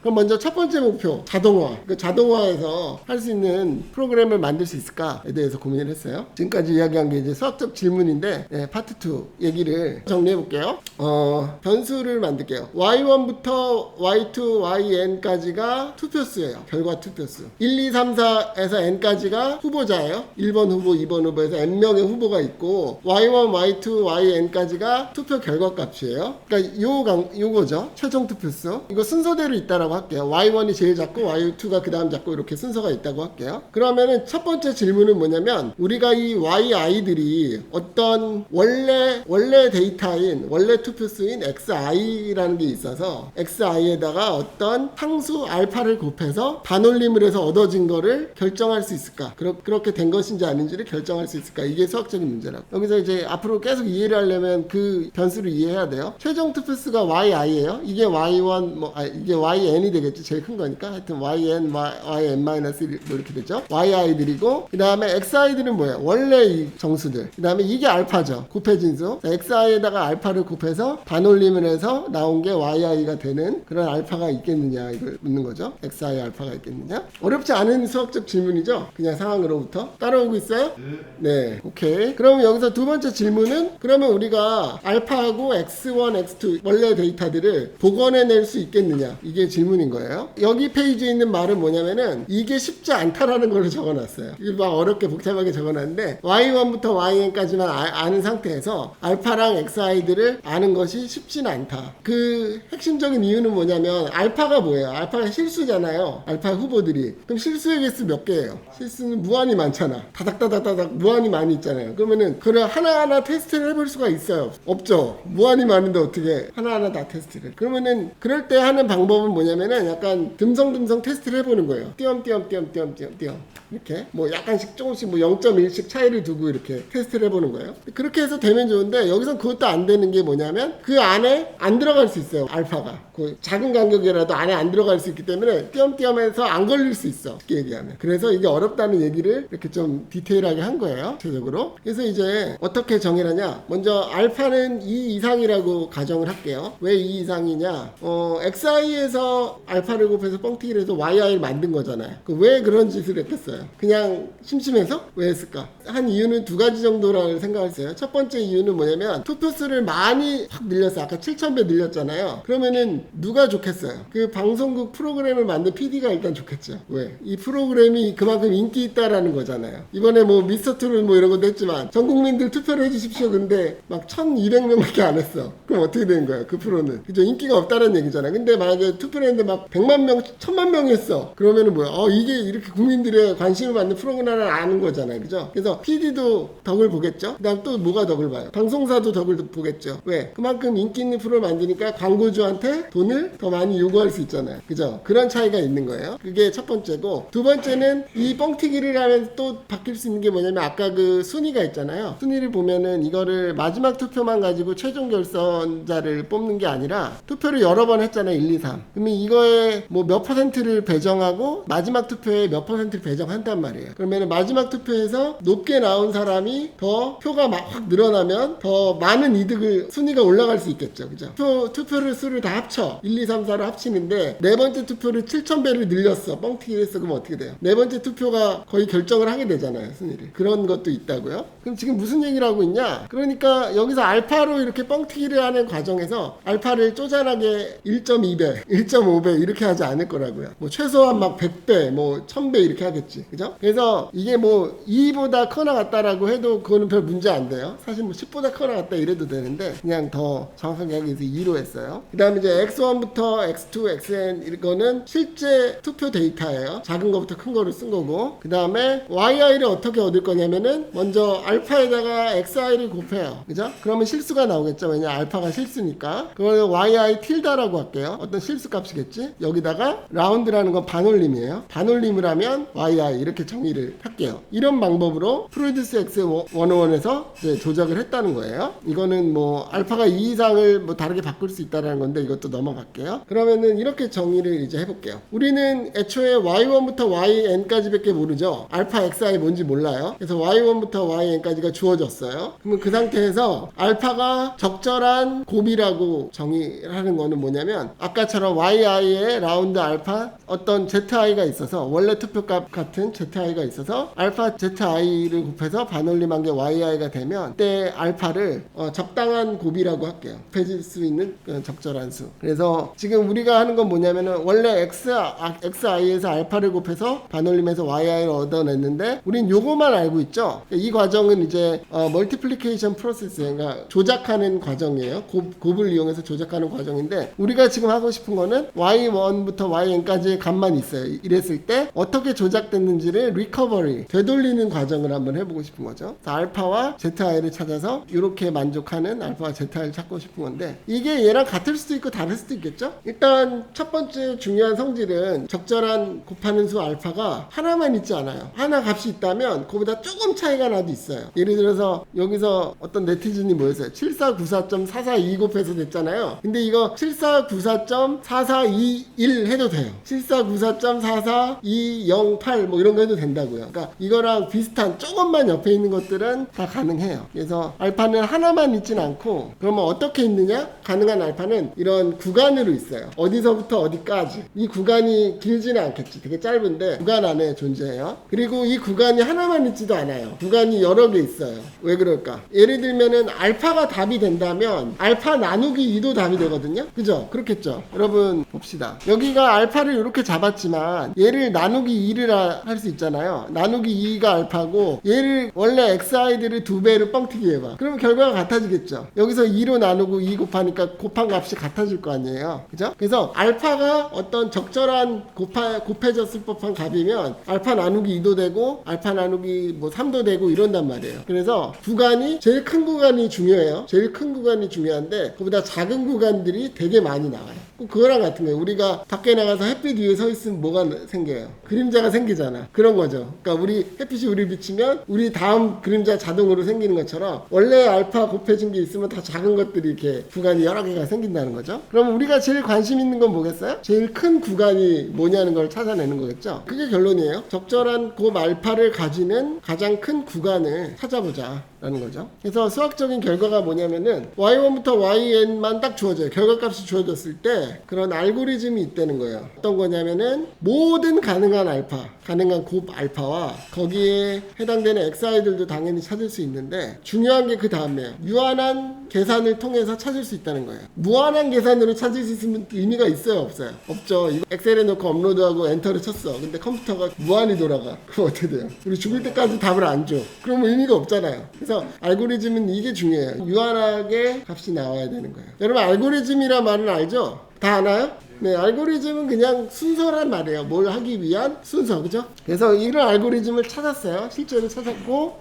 그럼 먼저 첫 번째 목표, 자동화. 그 자동화에서 할 수 있는 프로그램을 만들 수 있을까에 대해서 고민을 했어요. 지금까지 이야기한 게 이제 수학적 질문인데, 파트 2 얘기를 정리해 볼게요. 변수를 만들게요. y1부터 y2, yn까지가 투표수예요. 결과 투표수. 1, 2, 3, 4에서 n까지가 후보자예요. 1번 후보, 2번 후보에서 n명의 후보가 있고, y1, y2, yn까지가 투표 결과 값이에요. 그러니까 요거죠. 최종 투표수. 이거 순서대로 있다라고 할게요. y1이 제일 작고 y2가 그 다음 작고 이렇게 순서가 있다고 할게요. 그러면은 첫 번째 질문은 뭐냐면, 우리가 이 yi들이 어떤 원래 데이터인 원래 투표수인 xi라는 게 있어서 xi에다가 어떤 상수 알파를 곱해서 반올림을 해서 얻어진 거를 결정할 수 있을까? 그렇게 된 것인지 아닌지를 결정할 수 있을까? 이게 수학적인 문제라고. 여기서 이제 앞으로 계속 이해를 하려면 그 변수를 이해해야 돼요. 최종 투표수가 yi예요. 이게 y1 이게 yn이 되겠죠. 제일 큰 거니까. 하여튼 yn, yn-1 뭐 이렇게 되죠. yi들이고, 그 다음에 xi들은 뭐예요? 원래 이 정수들. 그 다음에 이게 알파죠. 곱해진 수. xi에다가 알파를 곱해서 반올림을 해서 나온 게 yi가 되는 그런 알파가 있겠느냐, 이걸 묻는 거죠. xi 알파가 있겠느냐. 어렵지 않은 수학적 질문이죠. 그냥 상황으로부터. 따라오고 있어요? 네. 오케이. 그러면 여기서 두 번째 질문은, 그러면 우리가 알파하고 x1, x2 원래 데이터들을 복원해낼 수 있겠느냐, 이게 질문인 거예요. 여기 페이지에 있는 말은 뭐냐면은 이게 쉽지 않다라는 걸로 적어놨어요. 이게 막 어렵게 복잡하게 적어놨는데, y1부터 yn까지만 아는 상태에서 알파랑 xi들을 아는 것이 쉽지는 않다. 그 핵심적인 이유는 뭐냐면, 알파가 뭐예요? 알파가 실수잖아요. 알파 후보들이. 그럼 실수의 개수 몇 개예요? 실수는 무한히 많잖아. 다닥다닥다닥 무한히 많이 있잖아요. 그러면은 그걸 하나하나 테스트를 해볼 수가 있어요? 없죠. 무한히 많은데 어떻게 하나하나 다 테스트를. 그러면은 그럴 때 하는 방법은 뭐냐면은 약간 듬성듬성 테스트를 해보는 거예요. 띄엄띄엄 이렇게 뭐 약간씩 조금씩 뭐 0.1씩 차이를 두고 이렇게 테스트를 해보는 거예요. 그렇게 해서 되면 좋은데, 여기선 그것도 안 되는 게 뭐냐면, 그 안에 안 들어갈 수 있어요. 알파가 그 작은 간격이라도 안에 안 들어갈 수 있기 때문에 띄엄띄엄해서 안 걸릴 수 있어, 쉽게 얘기하면. 그래서 이게 어렵다는 얘기를 이렇게 좀 디테일하게 한 거예요, 전체적으로. 그래서 이제 어떻게 정의하냐, 먼저 알파는 2 이상이라고 가정을 할게요. 왜 2 이상이냐, xi에서 알파를 곱해서 뻥튀기를 해서 yi를 만든 거잖아요. 왜 그런 짓을 했겠어요? 그냥 심심해서? 왜 했을까? 한 이유는 두 가지 정도라고 생각했어요. 첫 번째 이유는 뭐냐면, 투표수를 많이 확 늘렸어요. 아까 7,000배 늘렸잖아요. 그러면은 누가 좋겠어요? 그 방송국 프로그램을 만든 PD가 일단 좋겠죠. 왜? 이 프로그램이 그만큼 인기 있다라는 거잖아요. 이번에 뭐 미스터 트롯 뭐 이런 것도 했지만 전 국민들 투표를 해주십시오. 근데 막 1,200명밖에 안 했어. 그럼 어떻게 되는 거예요? 그 프로는. 그죠? 인기가 없다는 얘기잖아요. 근데 만약에 투표를 했는데 막 100만 명, 1,000만 명이 했어. 그러면은 뭐야? 이게 이렇게 국민들의 관심을 받는 프로그램을 아는 거잖아요. 그죠? 그래서 PD도 덕을 보겠죠? 그 다음 또 뭐가 덕을 봐요? 방송사도 덕을 보겠죠? 왜? 그만큼 인기 있는 프로를 만드니까 광고주한테 돈을 더 많이 요구할 수 있잖아요. 그죠? 그런 차이가 있는 거예요. 그게 첫 번째고, 두 번째는 이 뻥튀기를 하면 또 바뀔 수 있는 게 뭐냐면, 아까 그 순위가 있잖아요. 순위를 보면은 이거를 마지막 투표만 가지고 최종 결선자를 뽑는 게 아니라 투표를 여러 번 했잖아요. 1, 2, 3. 그러면 이거에 뭐 몇 퍼센트를 배정하고 마지막 투표에 몇 퍼센트를 배정한단 말이에요. 그러면 마지막 투표에서 높게 나온 사람이 더 표가 확 늘어나면 더 많은 이득을, 순위가 올라갈 수 있겠죠. 그죠? 투표를 수를 다 합쳐 1, 2, 3, 4를 합치는데 네 번째 투표를 7,000배를 늘렸어. 뻥튀기를 했어. 그럼 어떻게 돼요? 네 번째 투표가 거의 결정을 하게 되잖아요. 순위를. 그런 것도 있다고요. 그럼 지금 무슨 얘기를 하고 있냐? 그러니까 여기서 알파로 이렇게 뻥튀기를 하는 과정에서 알파를 쪼잔하게 1.2배, 1.5배 이렇게 하지 않을 거라고요. 뭐 최소한 막 100배, 뭐 1000배 이렇게 하겠지. 그죠? 그래서 이게 뭐 2보다 커나 같다라고 해도 그거는 별 문제 안 돼요. 사실 뭐 10보다 커나 같다 이래도 되는데, 그냥 더 정확하게 하기 위해서 2로 했어요. 그 다음에 이제 x1부터 x2, xn 이거는 실제 투표 데이터예요. 작은 거부터 큰 거를 쓴 거고, 그 다음에 yi를 어떻게 얻을 거냐면은 먼저 알파에다가 xi를 곱해요. 그죠? 그러면 실수가 나오겠죠. 왜냐, 알파가 실수니까. 그걸 yi 틸다라고 할게요. 어떤 실수 값이겠지? 여기다가 라운드라는 건 반올림이에요. 반올림을 하면 yi 이렇게 정의를 할게요. 이런 방법으로 프로듀스 x 101에서 이제 조작을 했다는 거예요. 이거는 뭐 알파가 2 이상을 뭐 다르게 바꿀 수 있다는 건데, 이것도 넘어갈게요. 그러면은 이렇게 정의를 이제 해볼게요. 우리는 애초에 y1부터 yn까지 밖에 모르죠. 알파 xi 뭔지 몰라요. 그래서 y1부터 yn까지가 주어졌어요. 그러면 그 상태에서 알파가 적절한 적절한 곱이라고 정의하는 거는 뭐냐면 아까처럼 yi의 라운드 알파 어떤 zi가 있어서 원래 투표값 같은 zi가 있어서 알파 zi를 곱해서 반올림한 게 yi가 되면 그때 알파를 적당한 곱이라고 할게요. 곱해질 수 있는 적절한 수. 그래서 지금 우리가 하는 건 뭐냐면은 원래 xi에서 알파를 곱해서 반올림해서 yi를 얻어냈는데 우린 요거만 알고 있죠. 이 과정은 이제 멀티플리케이션 프로세스, 그러니까 조작하는 과정이에요. 곱을 이용해서 조작하는 과정인데 우리가 지금 하고 싶은 거는 y1부터 yn까지의 값만 있어요. 이랬을 때 어떻게 조작됐는지를 리커버리, 되돌리는 과정을 한번 해보고 싶은 거죠. 알파와 zi를 찾아서 이렇게 만족하는 알파와 zi를 찾고 싶은 건데 이게 얘랑 같을 수도 있고 다를 수도 있겠죠. 일단 첫 번째 중요한 성질은 적절한 곱하는 수 알파가 하나만 있지 않아요. 하나 값이 있다면 그보다 조금 차이가 나도 있어요. 예를 들어서 여기서 어떤 네티즌이 뭐였어요? 7494.442 곱해서 됐잖아요. 근데 이거 7494.4421 해도 돼요. 7494.44208 뭐 이런 거 해도 된다고요. 그러니까 이거랑 비슷한 조금만 옆에 있는 것들은 다 가능해요. 그래서 알파는 하나만 있진 않고 그러면 어떻게 있느냐? 가능한 알파는 이런 구간으로 있어요. 어디서부터 어디까지. 이 구간이 길지는 않겠지. 되게 짧은데 구간 안에 존재해요. 그리고 이 구간이 하나만 있지도 않아요. 구간이 여러 개 있어요. 왜 그럴까? 예를 들면은 알파가 답이 된다면 알파 나누기 2도 답이 되거든요. 그죠? 그렇겠죠? 여러분 봅시다. 여기가 알파를 이렇게 잡았지만 얘를 나누기 2를 할 수 있잖아요. 나누기 2가 알파고 얘를 원래 xi들을 2배로 뻥튀기 해봐. 그러면 결과가 같아지겠죠. 여기서 2로 나누고 2 곱하니까 곱한 값이 같아질 거 아니에요. 그죠? 그래서 알파가 어떤 적절한 곱해졌을 법한 값이면 알파 나누기 2도 되고 알파 나누기 뭐 3도 되고 이런단 말이에요. 그래서 구간이 제일 큰 구간이 중요해요. 제일 큰 구간이 중요한데 그보다 작은 구간들이 되게 많이 나와요. 그거랑 같은 거예요. 우리가 밖에 나가서 햇빛 위에 서 있으면 뭐가 생겨요? 그림자가 생기잖아. 그런 거죠. 그러니까 우리 햇빛이 우리 비치면 우리 다음 그림자 자동으로 생기는 것처럼 원래 알파 곱해진 게 있으면 다 작은 것들이 이렇게 구간이 여러 개가 생긴다는 거죠. 그럼 우리가 제일 관심 있는 건 뭐겠어요? 제일 큰 구간이 뭐냐는 걸 찾아내는 거겠죠. 그게 결론이에요. 적절한 곱 알파를 가지는 가장 큰 구간을 찾아보자 라는 거죠. 그래서 수학적인 결과가 뭐냐면은 y1부터 yn만 딱 주어져요. 결과값이 주어졌을 때 그런 알고리즘이 있다는 거예요. 어떤 거냐면은 모든 가능한 알파, 가능한 곱 알파와 거기에 해당되는 xi들도 당연히 찾을 수 있는데 중요한 게 그 다음에요. 유한한 계산을 통해서 찾을 수 있다는 거예요. 무한한 계산으로 찾을 수 있으면 의미가 있어요, 없어요? 없죠. 이거 엑셀에 넣고 업로드하고 엔터를 쳤어. 근데 컴퓨터가 무한히 돌아가. 그럼 어떻게 돼요? 우리 죽을 때까지 답을 안 줘. 그러면 의미가 없잖아요. 그래서 알고리즘은 이게 중요해요. 유한하게 값이 나와야 되는 거예요. 여러분 알고리즘이란 말은 알죠? 다 아나요? 네, 알고리즘은 그냥 순서란 말이에요. 뭘 하기 위한 순서, 그죠? 그래서 이런 알고리즘을 찾았어요. 실제로 찾았고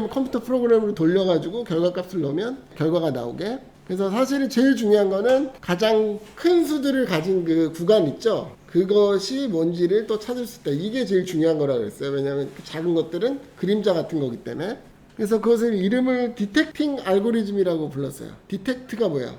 컴퓨터 프로그램으로 돌려가지고 결과값을 넣으면 결과가 나오게. 그래서 사실은 제일 중요한 거는 가장 큰 수들을 가진 그 구간 있죠? 그것이 뭔지를 또 찾을 수 있다. 이게 제일 중요한 거라고 그랬어요. 왜냐하면 그 작은 것들은 그림자 같은 거기 때문에. 그래서 그것을 이름을 디텍팅 알고리즘이라고 불렀어요. 디텍트가 뭐야?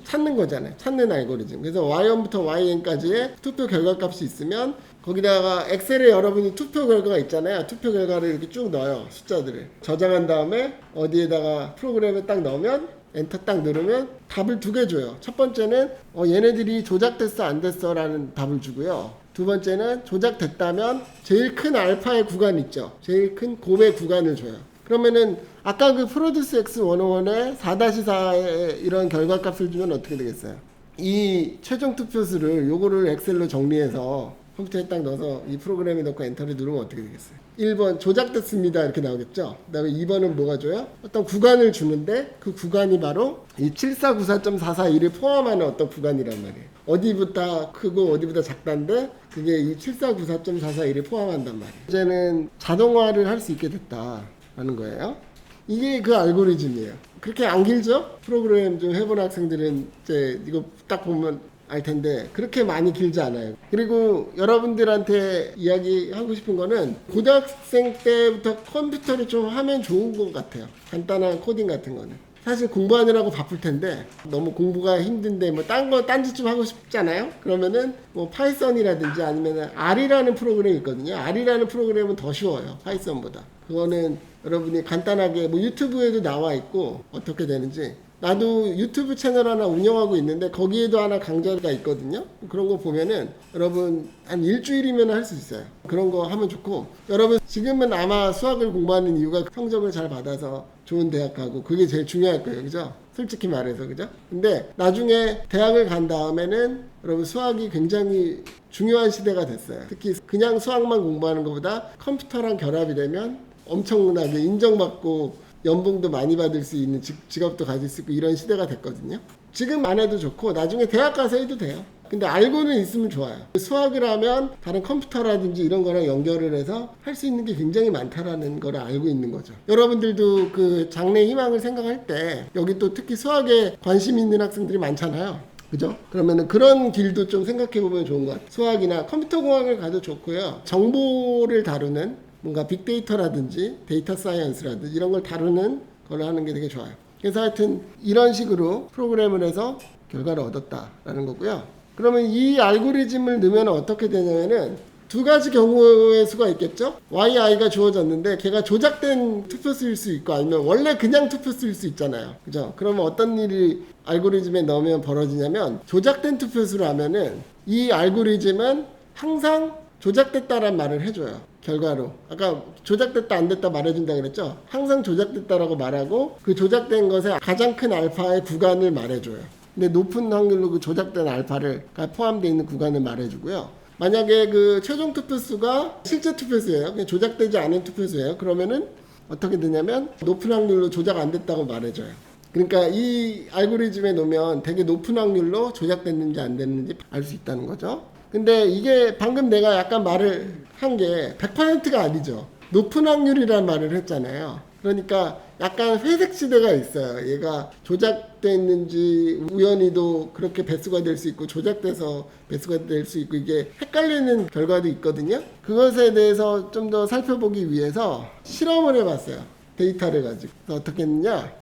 찾는 거잖아요. 찾는 알고리즘. 그래서 y1부터 yn까지의 투표 결과값이 있으면 거기다가 엑셀에 여러분이 투표 결과가 있잖아요. 투표 결과를 이렇게 쭉 넣어요. 숫자들을. 저장한 다음에 어디에다가 프로그램에 딱 넣으면 엔터 딱 누르면 답을 2개 줘요. 첫 번째는 얘네들이 조작됐어 안 됐어 라는 답을 주고요. 두 번째는 조작됐다면 제일 큰 알파의 구간 있죠. 제일 큰 곱의 구간을 줘요. 그러면은 아까 그 프로듀스 X101의 4-4의 이런 결과값을 주면 어떻게 되겠어요? 이 최종 투표수를 요거를 엑셀로 정리해서 컴퓨터에 딱 넣어서 이 프로그램에 넣고 엔터를 누르면 어떻게 되겠어요? 1번 조작됐습니다 이렇게 나오겠죠. 그 다음에 2번은 뭐가 줘요? 어떤 구간을 주는데 그 구간이 바로 이 7494.441을 포함하는 어떤 구간이란 말이에요. 어디보다 크고 어디보다 작다인데 그게 이 7494.441을 포함한단 말이에요. 이제는 자동화를 할 수 있게 됐다라는 거예요. 이게 그 알고리즘이에요. 그렇게 안 길죠? 프로그램 좀 해본 학생들은 이제 이거 딱 보면 알 텐데 그렇게 많이 길지 않아요. 그리고 여러분들한테 이야기하고 싶은 거는 고등학생 때부터 컴퓨터를 좀 하면 좋은 것 같아요. 간단한 코딩 같은 거는. 사실 공부하느라고 바쁠 텐데 너무 공부가 힘든데 뭐 딴짓 좀 하고 싶잖아요. 그러면은 뭐 파이썬이라든지 아니면 R이라는 프로그램이 있거든요. R이라는 프로그램은 더 쉬워요. 파이썬보다. 그거는 여러분이 간단하게 뭐 유튜브에도 나와 있고 어떻게 되는지 나도 유튜브 채널 하나 운영하고 있는데 거기에도 하나 강좌가 있거든요. 그런 거 보면은 여러분 한 일주일이면 할 수 있어요. 그런 거 하면 좋고, 여러분 지금은 아마 수학을 공부하는 이유가 성적을 잘 받아서 좋은 대학 가고 그게 제일 중요할 거예요. 그죠? 솔직히 말해서. 그죠? 근데 나중에 대학을 간 다음에는 여러분 수학이 굉장히 중요한 시대가 됐어요. 특히 그냥 수학만 공부하는 것보다 컴퓨터랑 결합이 되면 엄청나게 인정받고 연봉도 많이 받을 수 있는 직업도 가질 수 있고 이런 시대가 됐거든요. 지금 안 해도 좋고 나중에 대학 가서 해도 돼요. 근데 알고는 있으면 좋아요. 수학을 하면 다른 컴퓨터라든지 이런 거랑 연결을 해서 할 수 있는 게 굉장히 많다라는 걸 알고 있는 거죠. 여러분들도 그 장래 희망을 생각할 때 여기 또 특히 수학에 관심 있는 학생들이 많잖아요. 그죠? 그러면은 그런 길도 좀 생각해 보면 좋은 것 같아요. 수학이나 컴퓨터 공학을 가도 좋고요. 정보를 다루는 뭔가 빅데이터라든지 데이터 사이언스라든지 이런 걸 다루는 걸 하는 게 되게 좋아요. 그래서 하여튼 이런 식으로 프로그램을 해서 결과를 얻었다라는 거고요. 그러면 이 알고리즘을 넣으면 어떻게 되냐면은 두 가지 경우의 수가 있겠죠. YI가 주어졌는데 걔가 조작된 투표수일 수 있고 아니면 원래 그냥 투표수일 수 있잖아요. 그죠? 그러면 어떤 일이 알고리즘에 넣으면 벌어지냐면, 조작된 투표수를 하면은 이 알고리즘은 항상 조작됐다라는 말을 해줘요. 결과로. 아까 조작됐다 안 됐다 말해준다 그랬죠. 항상 조작됐다라고 말하고 그 조작된 것의 가장 큰 알파의 구간을 말해줘요. 근데 높은 확률로 그 조작된 알파를 포함되어 있는 구간을 말해주고요. 만약에 그 최종 투표수가 실제 투표수예요. 그냥 조작되지 않은 투표수예요. 그러면은 어떻게 되냐면 높은 확률로 조작 안 됐다고 말해줘요. 그러니까 이 알고리즘에 놓으면 되게 높은 확률로 조작됐는지 안 됐는지 알 수 있다는 거죠. 근데 이게 방금 내가 약간 말을 한 게 100%가 아니죠. 높은 확률이라는 말을 했잖아요. 그러니까 약간 회색 지대가 있어요. 얘가 조작됐는지 우연히도 그렇게 배수가 될 수 있고 조작돼서 배수가 될 수 있고 이게 헷갈리는 결과도 있거든요. 그것에 대해서 좀 더 살펴보기 위해서 실험을 해봤어요. 데이터를 가지고. 어떻게 했느냐?